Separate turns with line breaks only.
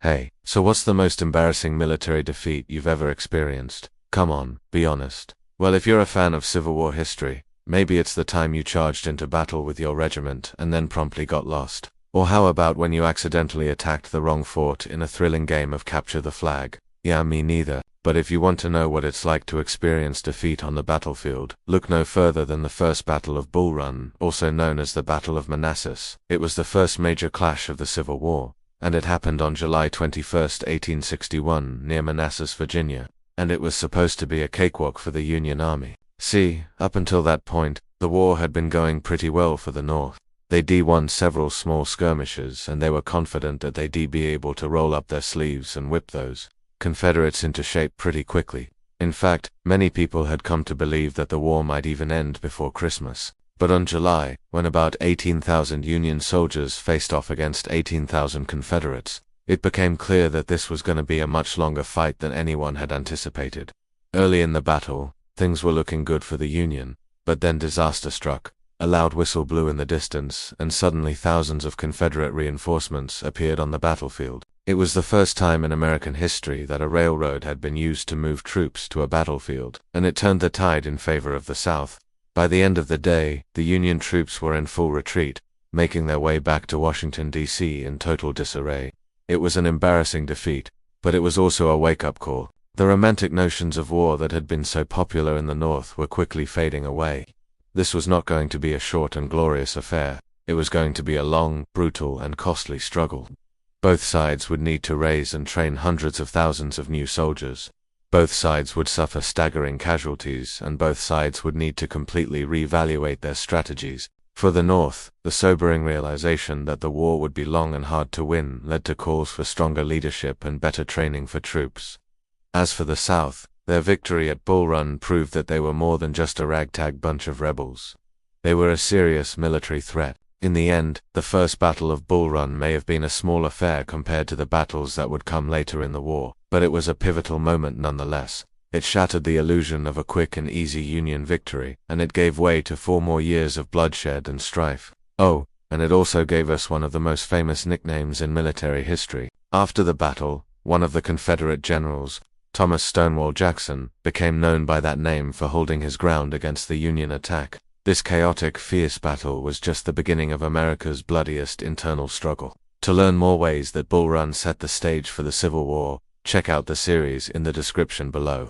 Hey, so what's the most embarrassing military defeat you've ever experienced? Come on, be honest. Well, if you're a fan of Civil War history, maybe it's the time you charged into battle with your regiment and then promptly got lost. Or how about when you accidentally attacked the wrong fort in a thrilling game of capture the flag? Yeah, me neither. But if you want to know what it's like to experience defeat on the battlefield, look no further than the First Battle of Bull Run, also known as the Battle of Manassas. It was the first major clash of the Civil War, and it happened on July 21st, 1861, near Manassas, Virginia, and it was supposed to be a cakewalk for the Union Army. See, up until that point, the war had been going pretty well for the North. They'd won several small skirmishes, and they were confident that they'd be able to roll up their sleeves and whip those Confederates into shape pretty quickly. In fact, many people had come to believe that the war might even end before Christmas. But on July, when about 18,000 Union soldiers faced off against 18,000 Confederates, it became clear that this was going to be a much longer fight than anyone had anticipated. Early in the battle, things were looking good for the Union, but then disaster struck. A loud whistle blew in the distance, and suddenly thousands of Confederate reinforcements appeared on the battlefield. It was the first time in American history that a railroad had been used to move troops to a battlefield, and it turned the tide in favor of the South. By the end of the day, the Union troops were in full retreat, making their way back to Washington, D.C. in total disarray. It was an embarrassing defeat, but it was also a wake-up call. The romantic notions of war that had been so popular in the North were quickly fading away. This was not going to be a short and glorious affair. It was going to be a long, brutal, and costly struggle. Both sides would need to raise and train hundreds of thousands of new soldiers. Both sides would suffer staggering casualties, and both sides would need to completely reevaluate their strategies. For the North, the sobering realization that the war would be long and hard to win led to calls for stronger leadership and better training for troops. As for the South, their victory at Bull Run proved that they were more than just a ragtag bunch of rebels. They were a serious military threat. In the end, the First Battle of Bull Run may have been a small affair compared to the battles that would come later in the war, but it was a pivotal moment nonetheless. It shattered the illusion of a quick and easy Union victory, and it gave way to 4 more years of bloodshed and strife. Oh, and it also gave us one of the most famous nicknames in military history. After the battle, one of the Confederate generals, Thomas Stonewall Jackson, became known by that name for holding his ground against the Union attack. This chaotic, fierce battle was just the beginning of America's bloodiest internal struggle. To learn more ways that Bull Run set the stage for the Civil War, check out the series in the description below.